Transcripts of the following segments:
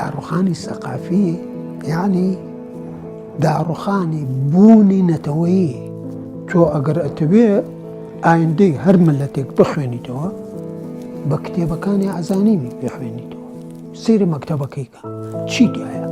داروخانی ثقافی یعنی داروخانی بوونی نەتەوەیی تۆ ئەگەر ئەتەوێ ئایندەی هەر ملەتێک بخوێنیتەوە بە کتێبەکانی عەزانیمی بخوێنیتەوە سەیری مەکتەبەکەی کە چی تایە.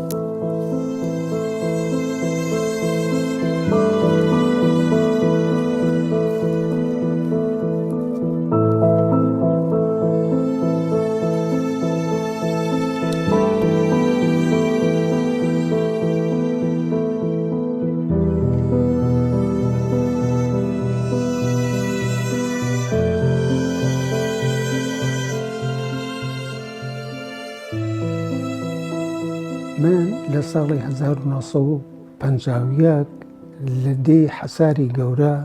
من لە ساڵی 1950 لە دێی حەساری گەورە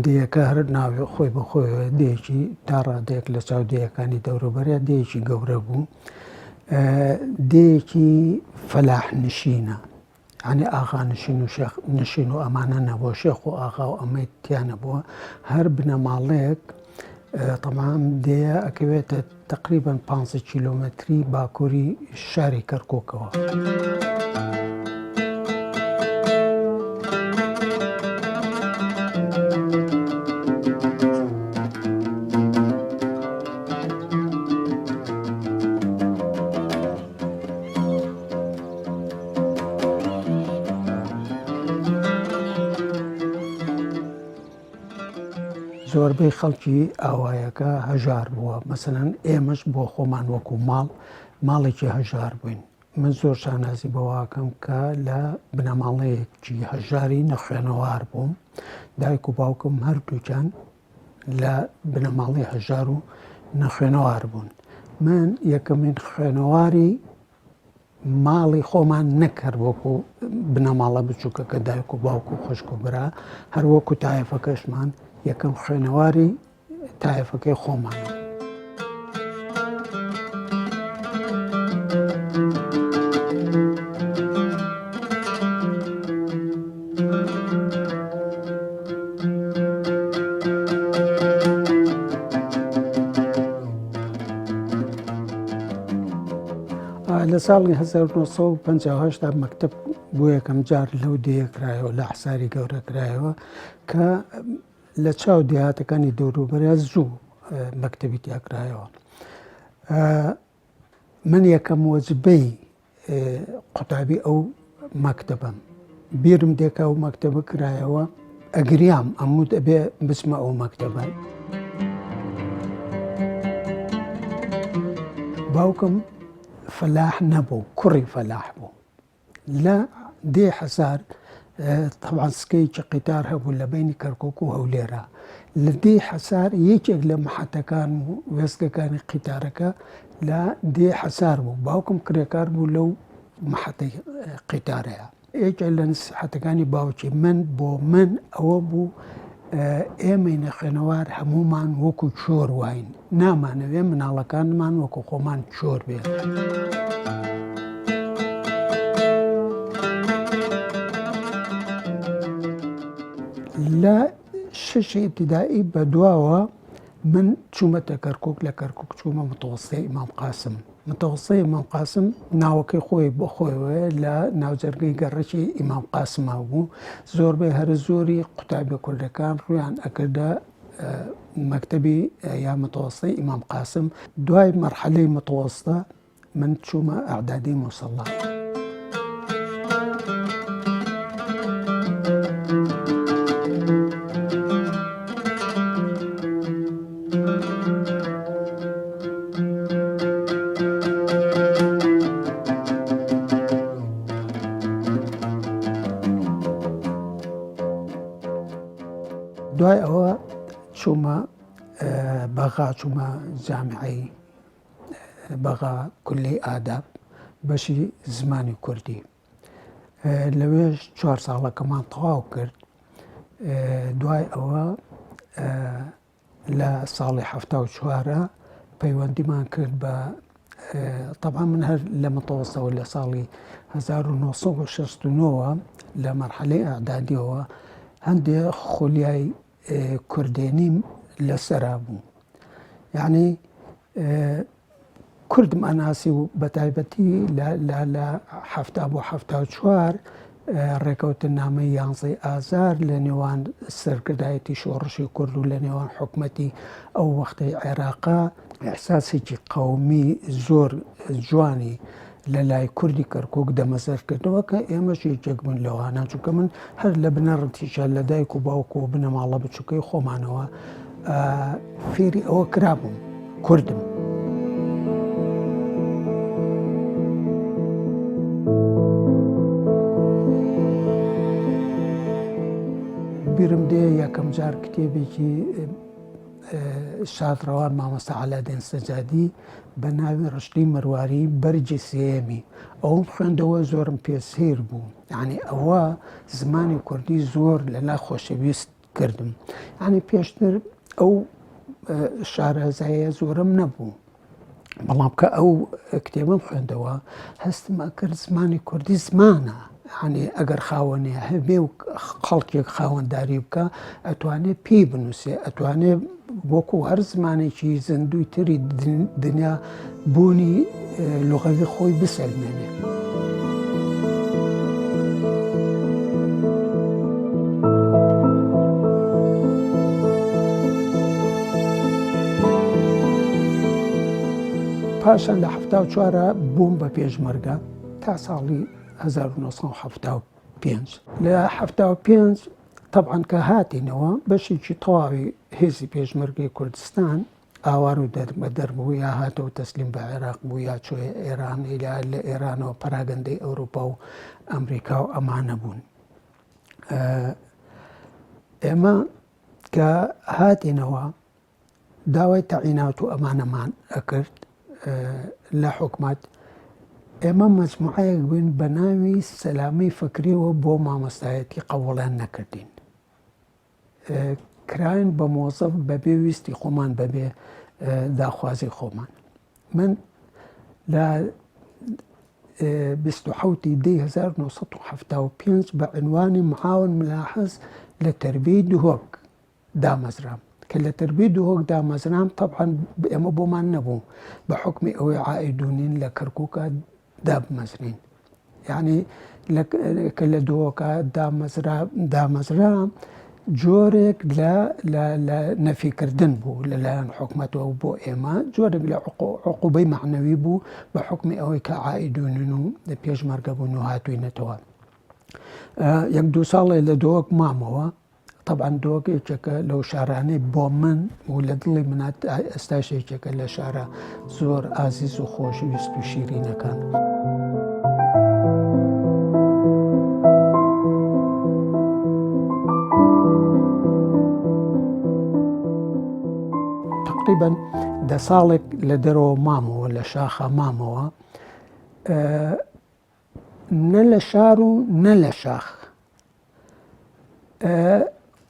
دێیەکە هەر ناوی خۆی بەخۆیەوە دێیەکی تا ڕادەیەک لە چاودێیەکانی دەوروبەریە دێیەکی گەورە بوو، دێیەکی فەلاحنشینە، یعنی ئاغا نشین و شێخ نشین و ئەمانە نەبووە، شێخ و ئاغا و ئەمەی تیا نەبووە، هەر بنەماڵەیەک طبعاً دێیە ئەکەوێتە تقریباً 500 کیلۆمەتری باکووری شاری کەرکووکەوە. زۆربەی خەڵکی ئاوایەکە هەژار بووە، مەسەلەن ئێمەش بۆ خۆمان وەکو ماڵێکی هەژار بووین. من زۆر شانازی بەواکەم کە لە بنەماڵەیەکی هەژاری نەخوێنەوار بووم، دایک و باوکم هەردووکیان لە بنەماڵی هەژار و نەخوێنەوار بوون. من یەکەمین خوێنەواری ماڵی خۆمان نەکرد وەکو بنەماڵە بچووکە کە دایک و باوک و خوشک و برا، هەر وەکو تایەفەکەشمان یەکەم خوێنەواری تایەفەکەی خۆمانە. لە ساڵی 1950 مەکتەب بۆ یەکەم جار لەو دێیەکرایەوە لە حەساری گەورە کرایەوە کە لە چاو دێهاتەکانی دەوروبەریە زوو مەکتەبی تیاکرایەوە. من یەکەم وەزبەی قوتابی ئەو مەکتەبم بیرم دێکە ئەو مەکتەبە کرایەوە، ئەگریام ئەموو دەبێ بچمە ئەو مەکتەبە. باوکم فەلاح نەبوو، کوڕی فەلاح بوو. لە دێ حەسار طبعاً سکەیەکی قیتار هەبوو لە بینی کەرکووک و هەولێرە. لە دێ حەسار یەکێک لە مەحەتەکان و وێستگەکانی قیتارەکە لە دێ حەسار بوو. باوکم کرێکار بوو لەو مەحەتەی قیتارەیە. یەکێک لە نسیحەتەکانی باوکی من بۆ من ئەوە بوو ئێمەی نەخوێنەوار هەمومان وەکو چۆر واین، نامانەوێ مناڵەکانمان وەکو خۆمان چۆر بێت. لە شەشی ئیبتیدایی بەدواوە من چوومەتە کەرکووک، لە کەرکووک چوومە متەوەسطەی ئیمام قاسم. متەوەسطەی ئیمام قاسم ناوەکەی خۆی بۆ خۆیەوەیە، لە ناوجەرگەی گەڕەکی ئیمام قاسما بوو. زۆربەی هەر زۆری قوتابی کوردەکان ڕوویان ئەکردە مەکتەبی یا متەوەسطەی ئیمام قاسم. دوای مەرحەلەی متەوەسطە من چوومە ئەعدادی موسەڵا. دوای ئەوە چوومە بەغا، چوومە جامیعەی بەغا کولی ئاداب بەشی زمانی کوردی. لەوێش 4 ساڵەکەمان تەواو کرد. دوای ئەوە لە ساڵی 74 پەیوەندیمان کرد بە طبعا من هەر لە متەوەسطەوە لە ساڵی 1969 لە مەرحەلەی ئەعدادیەوە هەندێک خولیای کوردێنیم لەسەرا بوو. یعنی کوردم ئەناسی و بەتایبەتی لە هەفتا بۆ هەفتا و چوار ڕێکەوتن نامەی 11 ئازار لە نێوان سەرکردایەتی شۆڕشی کورد و لە نێوان حکومەتی ئەو وەختەی عێراقا ئەحساسێکی قەومی زۆر جوانی لە لای کوردی کەرکووک دەمەزەرکردنەوە کە ئێمەش یەکێک بوون لەوانە، چونکە من هەر لە بنەڕەتیشە لە دایک و باوکو و بنەماڵە بچووکەی خۆمانەوە فێری ئەوە کرابووم، کوردم. بیرم دێ یەکەم جار کتێبێکی شادڕەوان مامۆستا عەلادین سەجادی بە ناوی ڕشتی مەرواری بەرجی سێیەمی ئەوم خوێندەوە زۆرم پێسیر بوو، یعنی ئەوە زمانی کوردی زۆر لەلا خۆشەویست کردم. یعنی پێشتر ئەو شارەزایە زۆرم نەبوو، بەڵام کە ئەو کتێبم خوێندەوە هەستم ئەکرد زمانی کوردی زمانە، یعنی ئەگەر خاوەنێ هەبێ و خەڵکێک خاوەنداری بکە ئەتوانێت پێی بنووسێ، ئەتوانێت وەکو هەر زمانێکی زیندوی تری دنیا بوونی لوغەوی خۆی بسەلمێنێ. پاشان لە 74 بووم بە پێشمەرگە تا ساڵی 1975. لە 75 طبعاً کە هاتینەوە بەشێکی تەواوی هێزی پێشمەرگەی کوردستان ئاوار و دەربوو، یا هاتەوە تەسلیم بە عێراق بوو، یا چۆیە ئێران، یا لە ئێرانەوە پەراگەندەی ئەوروپا و ئەمریکا و ئەمانە بوون. ئێمە کە هاتینەوە داوای تەعینات و ئەمانەمان ئەکرد لە حکومەت. ئێمە مەجموعەیەک بووین بە ناوی سەلامەی فکریەوە بۆ مامۆستایەتی قەوڵیان نەکردین، کراین بە مۆزەف بەبێ ویستی خۆمان، بەبێ داخوازی خۆمان. من لە 27 دی 1975 بە عنوانی معاون ملاحظ لە تربیەی دهۆک دامەزرام، کە لە تربیەی دهۆک دامەزرام طبعاً ئێمە بۆمان نەبوو بە حکمی ئەوەی عائیدونین لە کەرکووکە دابمەزرین، یعنی کە لە دهۆکە دامەزرام جۆرێک لە نەفیکردن بوو لەلایەن حکومەتەوە بۆ ئێمە، جۆرێک لە عقوبەی معنەوی بوو بە حکمی ئەوەی کە عائیدونین و پێشمەرگە بوون و هاتووینەتەوە. یەک دوو ساڵێ لە دهۆک مامەوە. طبعاً دهۆک یەکێکە لەو شارانەی بۆ من و لە دڵی منات ئێستاش یەکێکە لە شارە زۆر ئازیز و خۆشەویست و شیرینەکان. تقریباً 10 ساڵێک لە دەرەوە مامەوە، لە شاخە مامەوە، نە لە شار و نە لە شاخ،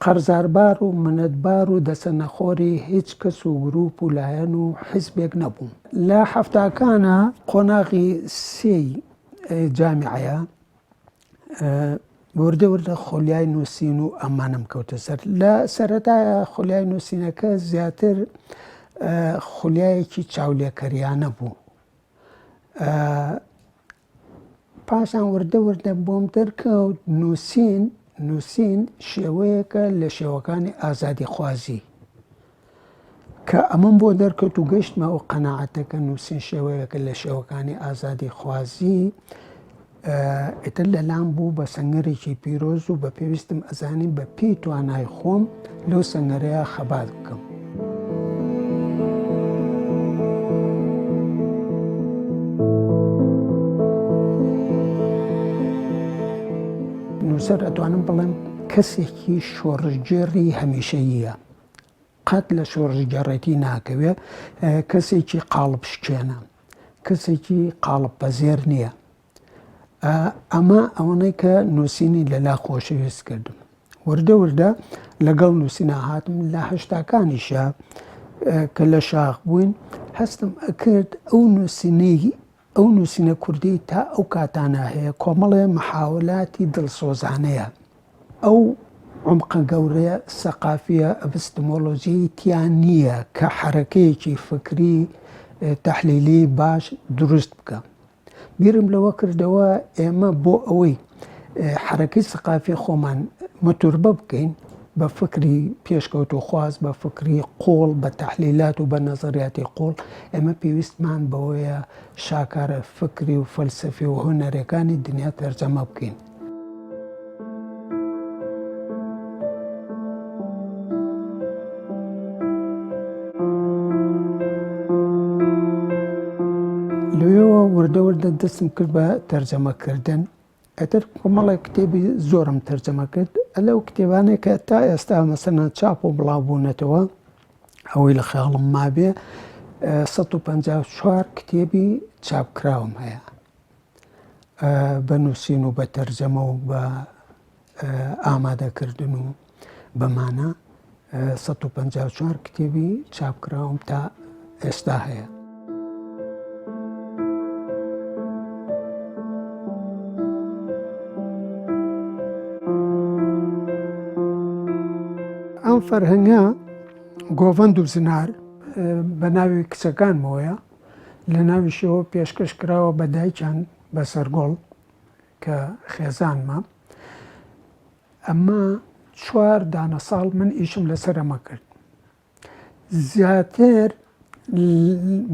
قەرزاربار و منەتبار و دەسەنەخۆری هیچ کەس و گروپ و لایەن و حیزبێک نەبووم. لە هەفتاکانە قۆناغی سێی جامیعەیە وردە خۆلیای نووسین و ئەمانم کەوتە سەر. لە سەرەتایە خۆلیای نووسینەکە زیاتر خۆلیایەکی چاولێکەریانە بوو. پاشان وردە بۆم دەرکەوت نووسین شێوەیەکە لە شێوەکانی ئازادی خوازی، کە ئەمەم بۆ دەرکەوت و گەشتمە ئەو قەناعەتەکە نووسین شێوەیەکە لە شێوەکانی ئازادی خوازی ئیتر لەلام بوو بە سەنگەرێکی پیرۆز و بە پێویستم ئەزانیم بە پێی توانای خۆم لەو سەنگەرەیە خەبات بکەم. نووسەر ئەتوانم بڵێم کەسێکی شۆڕژگێڕی هەمیشەییە، قەت لە شۆڕژگەڕێتی ناکەوێ، کەسێکی قاڵب شکێنە، کەسێکی قاڵب پەزێر نییە. ئەمە ئەوەنەی کە نووسینی لەلا خۆشەویست کردم. وردە لەگەڵ نووسینە هاتم. لە هەشتاکانیشە کە لە شاخ بووین هەستم ئەکرد ئەو نووسینە کوردی تا ئەو کاتانە هەیە کۆمەڵێ محاولاتی دڵسۆزانەیە، ئەو عمقە گەورەیە سەقافیە ئەپستمۆلۆژیی تیان نییە کە حرەکەیەکی فکری تەحلیلی باش دروست بکە. بیرم لەوە کردەوە ئێمە بۆ ئەوەی حرەکەی سەقافی خۆمان متوربە بکەین بە فکری پێشکەوتو خواست، بە فکری قۆڵ، بە تەحلیلات و بە نەزەریاتی قۆڵ، ئێمە پێویستمان بەوەیە شاکارە فکری و فەلسەفی و هونەرەکانی دنیا تەرجەمە بکەین. لەوێەوە وردە وردە دەستم کرد بە تەرجەمەکردن. ئەتر کۆمەڵێک کتێبی زۆرم تەرجەمە کرد. لەو کتێبانەی کە تا ئێستا مەسەلەن چاپ و بڵاوبوونەتەوە ئەوەی لە خەیاڵم مابێ 154 کتێبی چاپکراوم هەیە بە نووسین و بە تەرجەمە و بە ئامادەکردن و بەمانە 154 کتێبی چاپکراوم تا ئێستا هەیە. ئەم فەرهەنگە گۆڤەند و زنار بە ناوی کچەکانمەوەیە، لە ناویشەوە پێشکەش کراوە بە دایکیان بە سەرگۆڵ کە خێزانمە. ئەمە 4 دانە ساڵ من ئیشم لەسەر ئەمە کرد. زیاتر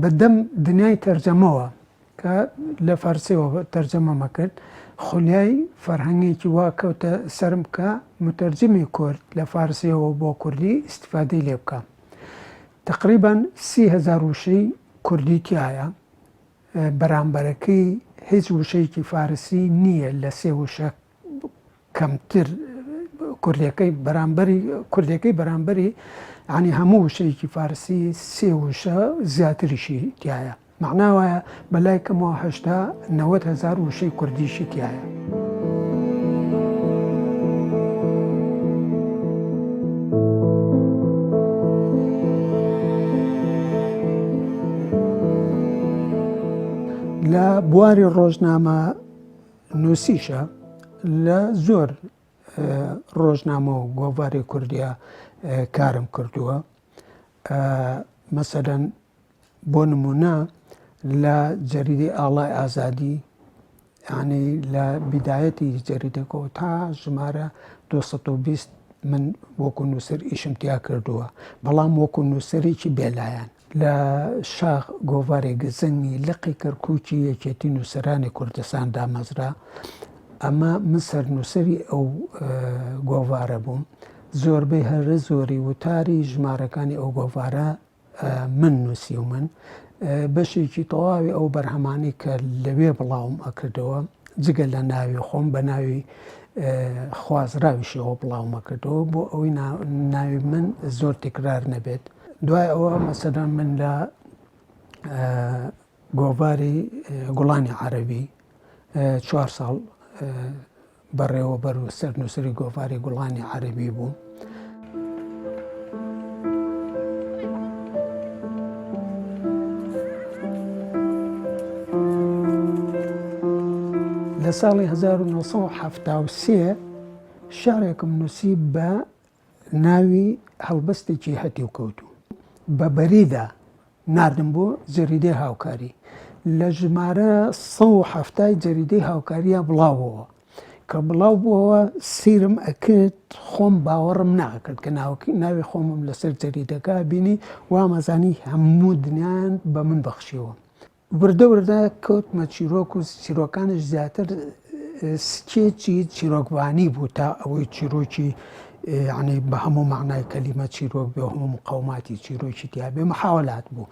بەدەم دنیای تەرجەمەوە کە لە فارسیەوە تەرجەمەمە کرد، خولیای فەرهەنگێکی وا کەوتە سەرم کە متەرجمی کورد لە فارسیەوە بۆ کوردی ئیستیفادەی لێ بکە. تقریباً 30,000 وشەی کوردی تایە. بەرامبەرەکەی هیچ وشەیەکی فارسی نییە لە 3 وشە کەمتر کوردەکەی بەرامبەری ینی هەموو وشەیەکی فارسی 3 وشە زیاتریشی تایە. معناوایە بەلای کەمەوە 80,000 وشەی کوردیشی تایە. لە بواری ڕۆژنامە نووسیشە لە زۆر ڕۆژنامە و گۆڤاری کوردیە کارم کردووە. مەسەلەن بۆ نمونە لە جەریدەی ئاڵای ئازادی، ینی لە بیدایەتی جەریدەکەەوە تا ژمارە 220 من وەکو نووسەر ئیشم تیا کردووە، بەڵام وەکو نووسەرێکی بێلایەن. لە شاخ گۆڤارێک گزنگی لقی کەرکووکی یەکێتی نووسەرانی کوردستان دامەزرا. ئەمە من سەرنووسەری ئەو گۆڤارە بووم. زۆربەی هەرە زۆری وتاری ژمارەکانی ئەو گۆڤارە من نووسی و من بەشێکی تەواوی ئەو بەرهەمانی کە لەوێ بڵاوم ئەکردەوە جگە لە ناوی خۆم بە ناوی خوازراویشەوە بڵاومە کردەوە بۆ ئەوەی ناوی من زۆر تکرار نەبێت. دوای ئەوە مەسەلەن من لە گۆڤاری گوڵانی عەرەبی 4 ساڵ بەڕێوەبەر و سەرنووسەری گۆڤاری گوڵانی عەرەبی بووم. لە ساڵی 1970 شارێکم نووسی بە ناوی هەڵبەستێکی هەتی و کەوتوو. بە بەریدا ناردم بۆ جەریدەی هاوکاری. لە ژمارە 170 جەریدەی هاوکاریە بڵاوەوە کە بڵاو بووەوە سیرم ئەکرد، خۆم باوەڕم ناکرد کە ناوی خۆمم لەسەر جەریدەکە بینی وامەزانی هەموو دنیایان بە من بەخشیەوە. وردە وردە کەوتمە چیرۆک و چیرۆکانش زیاتر سکێکی چیرۆکبانی بوو تا ئەوەی چیرۆکی ینی بە هەموو معنای کەلیمە چیرۆک بێ، هەموو قەوماتی چیرۆکی تیا بێ، محاولات بوو.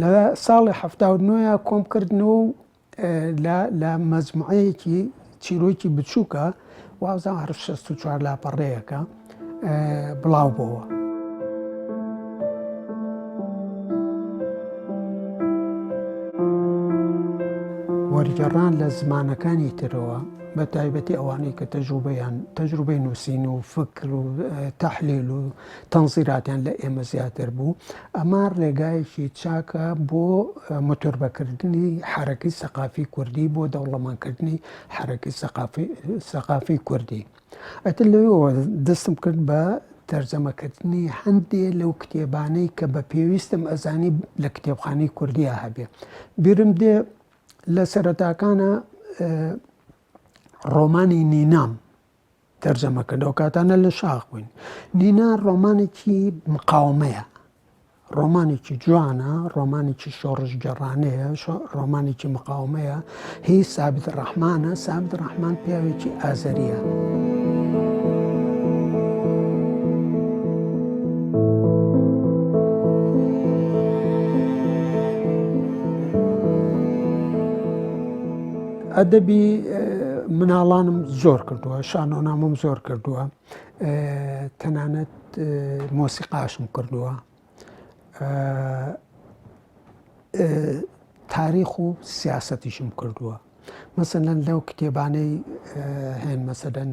لە ساڵی 79 کۆم کردنەوە و لە مەجموعەیەکی چیرۆکی بچووکە 64 لاپەڕەیەکە بڵاو بووە. وەرگێڕان لە زمانەکانی ترەوە بە تایبەتی ئەوانەی کە تەجروبەی نووسین و فکر و تەحلیل و تەنزیراتیان لە ئێمە زیاتر بوو. ئەمە ڕێگایەکی چاکە بۆ متوربەکردنی حرەکەی سەقافی کوردی، بۆ دەوڵەمەندکردنی حرەکەی سەقافی کوردی. ئەتر لەوێەوە دەستم کرد بە تەرجەمەکردنی هەندێک لەو کتێبانەی کە بە پێویستم ئەزانی لە کتێبخانەی کوردیا هەبێ. بیرم دێ لە سەرەتاکانە ڕۆمانی نینام تەرجەمەکردەوە کاتانە لە شاخ بووین. نینا ڕۆمانێکی مقاومەیە، ڕۆمانێکی جوانە، ڕۆمانێکی شۆڕش گەڕانەیە، ڕۆمانێکی مقاومەیە. هی سابت ڕەحمانە. سابت ڕەحمان پیاوێکی ئازەریە. ئەدەبی مناڵانم زۆر کردووە، شانۆنامەم زۆر کردووە، تەنانەت مۆسیقاشم کردووە، تاریخ و سیاسەتیشم کردووە. مەسەلەن لەو کتێبانەی هێن مەسەلەن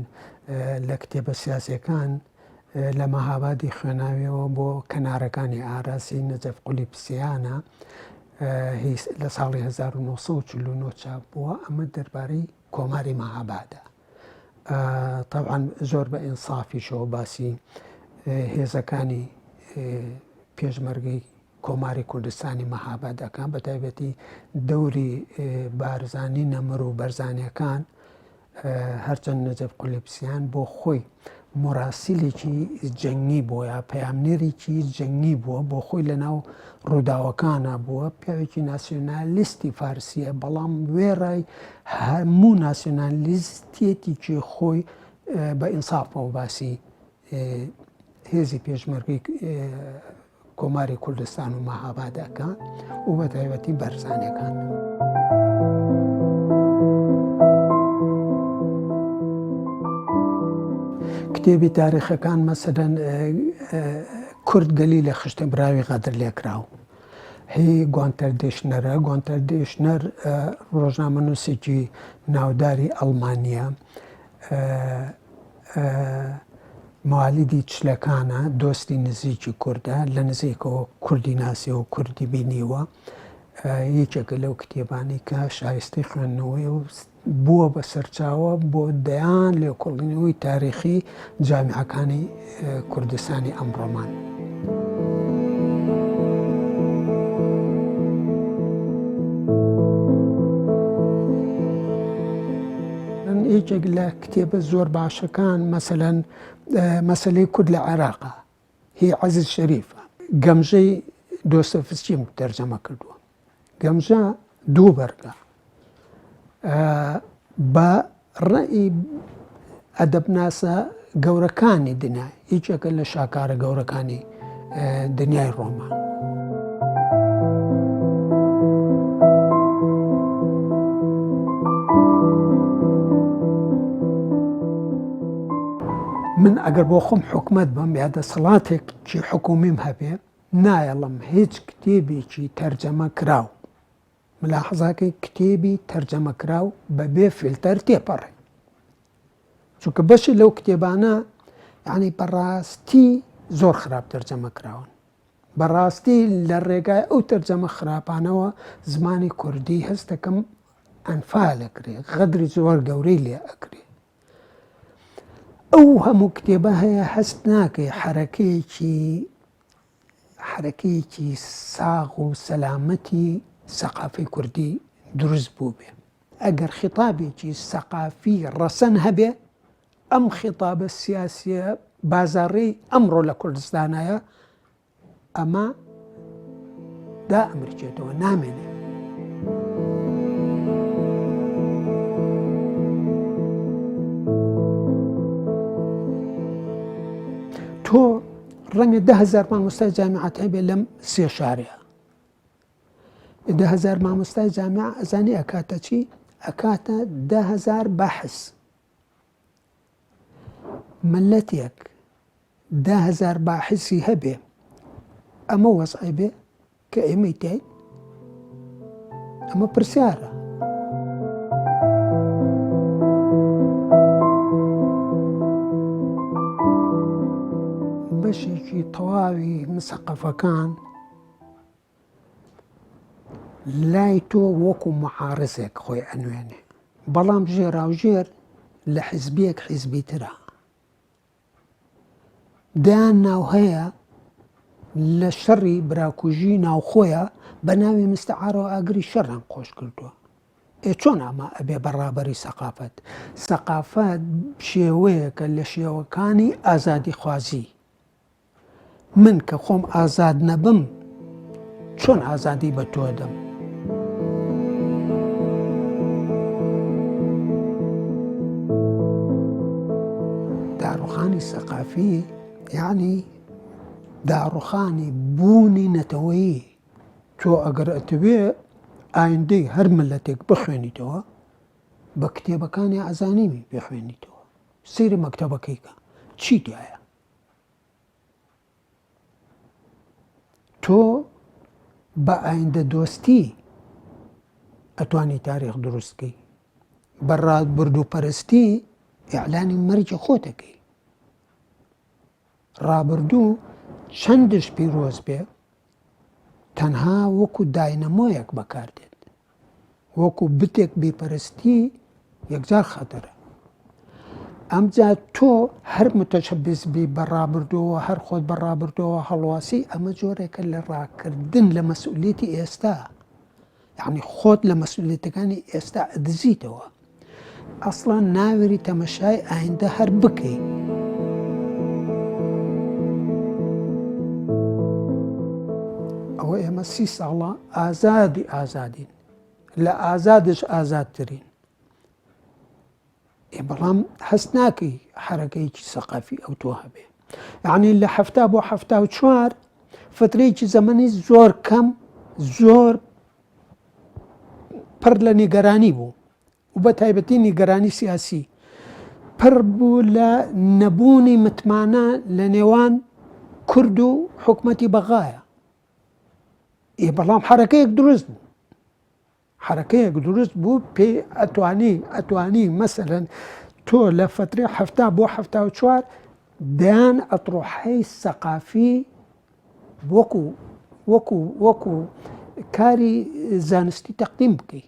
لە کتێبە سیاسیەکان لە مەهابادی خوێناویەوە بۆ کەنارەکانی ئاراسی نەجەف قولیپسیانە لە ساڵی 1949 چاپ بووە. ئەمە دەربارەی کۆماری مەهابادە. طبعاً زۆر بە ئینسافیشەوە باسی هێزەکانی پێشمەرگەی کۆماری کوردستانی مەهاباد دەکەن، بە تایبەتی دەوری بارزانی نەمر و بەرزانیەکان. هەرچەند نەجەف قولیپسیان بۆ خۆی مراسیلێکی جەنگی بووە یا پەیامنێرێکی جەنگی بووە، بۆ خۆی لەناو ڕووداوەکانە بووە، پیاوێکی ناسیۆنالیستی فارسیە، بەڵام وێڕای هەموو ناسیۆنالیستێتیکی خۆی بە ئینسافەوە باسی هێزی پێشمەرگەی کۆماری کوردستان و مەهابادەکان و بە تایبەتی بەرزانیەکان. کتێبی تاریخەکان مەسەلەن کورد گەلی لە خشتە براوی غەدر لێکراو. هی گوانتەر دێشنەرە. گوانتەر دێشنەر ڕۆژنامەنووسێکی ناوداری ئەڵمانیە، موالیدی چلەکانە، دۆستی نزیکی کووردە، لە نزیکەوە کوردی ناسیەوە و کوردی بینیوە. یەکێکە لەو کتێبانی کە شایستەی خوێندنەوەی و بووە بە سەرچاوە بۆ دەیان لێکۆڵینەوەی تاریخی جامیعەکانی کوردستانی ئەمڕۆمان. یەکێک لە کتێبە زۆر باشەکان مەسەلەن مەسەلەی کورد لە عێراقە، هی عەزیز شەریفە. گەمژەی دۆستۆیڤسکیم تەرجەمە کردووە. گەمژە دوو بەرگە. بە ڕێی ئەدەبناسە گەورەکانی دنیا، هیچێکە لە شاکارە گەورەکانی دنیای ڕۆمان. من ئەگەر بۆ خۆم حکومەت بم یا دەسەڵاتێکی حکومیم هەبێ، نایەڵم هیچ کتێبێکی تەرجەمە کراو، ملاحەزاکەی کتێبی تەرجەمە کراو بەبێ فیلتەر تێپەڕێ. چونکە بەشی لەو کتێبانە یعنی بەڕاستی زۆر خراپ تەرجەمە کراون. بەڕاستی لە ڕێگای ئەو تەرجەمە خراپانەوە زمانی کوردی هەست دەکەم ئەنفال ئەکرێ، غەدری زۆر گەورەی لێ ئەکرێ. ئەو هەموو کتێبە هەیە هەست ناکەی حرەکەیەکی ساغ و سەلامەتی سەقافەی کوردی دروست بوو بێ. ئەگەر خیتابێکی سەقافی ڕەسەن هەبێ، ئەم خیتابە سیاسیە بازاڕی ئەمڕۆ لە کوردستانایە، ئەمە دا ئەمرچێتەوە، نامێنێ. تۆ ڕەنگە 10,000 مامۆستای جامیعەت هەبێ لەم سێ شارەیە. 10,000 مامۆستای جامیع ئەزانی ئەکاتە چی؟ ئەکاتە 10,000 بەحث. ملەتێک 10,000 باحثی هەبێ، ئەمە وەزعی بێ کە ئێمەی تێین، ئەمە پرسیارە. بەشێکی تەواوی مسەقەفەکان لای تۆ وەکو معارزێک خۆی ئەنوێنێ، بەڵام ژێراوژێر لە حیزبیەک حیزبی ترە. دایان ناو هەیە لە شەڕی براکوژی ناوخۆیە بە ناوی مستەعارەوە ئاگری شەڕیان خۆش کردووە. چۆن ئەمە ئەبێ بەڕابەری سەقافەت؟ سەقافەت شێوەیەکە لە شێوەکانی ئازادی خوازی. من کە خۆم ئازاد نەبم چۆن ئازادی بە تۆ دەم؟ داڕوخانی سەقافی یعنی داڕوخانی بوونی نەتەوەیی. تۆ ئەگەر ئەتەوێ ئایندەی هەر ملەتێک بخوێنیتەوە بە کتێبەکانی ئازانیمی بخوێنیتەوە، سەیری مەکتەبەکەیکە چی تایە؟ تۆ بە ئایندە دۆستی ئەتوانی تاریخ دروستکەی، بە ڕابردووپەرستی ئیعلانی مەرجی خۆتەکەی. ڕابردوو چەندش پیرۆز بێ تەنها وەکو داینەمۆیەک بەکاردێت، وەکو بتێک بێپەرستی یەکجار خەتەرە. ئەمجا تۆ هەر متەشەبیس بی بە ڕابردووە، هەر خۆت بە ڕابردووە هەڵواسی، ئەمە جۆرێکە لە ڕاکردن لە مەسئولیەتی ئێستا، یعنی خۆت لە مەسئولیەتەکانی ئێستا ئەدزیتەوە. ئەسڵان ناوێری تەمەشای ئایندە هەر بکەی. ئەوە ئێمە 30 ساڵە ئازادین، لە ئازادش ئازادترین. بەڵام هەست ناکەی حرەکەیەکی سەقافی ئەو تۆ هەبێ. یعنی لە 70 بۆ 74 فترەیەکی زەمەنی زۆر کەم، زۆر پڕ لە نیگەرانی بوو و بە تایبەتی نیگەرانی سیاسی پڕ بوو لە نەبوونی متمانە لە نێوان کورد و حکومەتی بەغایە. بەڵام حرەکەیەک دروست بوو، حرەکەیەک دروست بوو پێ ئەتوانی مەسەلەن تۆ لە فترەی 70 بۆ 74 دەیان ئەطروحەی سەقافی وەکو کاری زانستی تەقدیم بکەی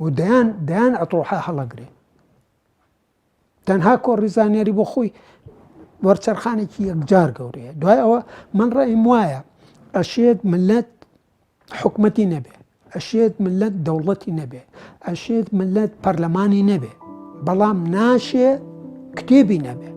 و دەیان ئەطروحە هەڵەگرێ. تەنها کۆڕی زانیاری بۆ خۆی وەرچەرخانێکی یەکجار گەورەیە. دوای ئەوە من ڕێیم وایە ئەشێت ملت حکومەتی نەبێ، ئەشێت ملت دەوڵەتی نەبێ، ئەشێت ملت پەرلەمانی نەبێ، بەڵام ناشێ کتێبی نەبێ.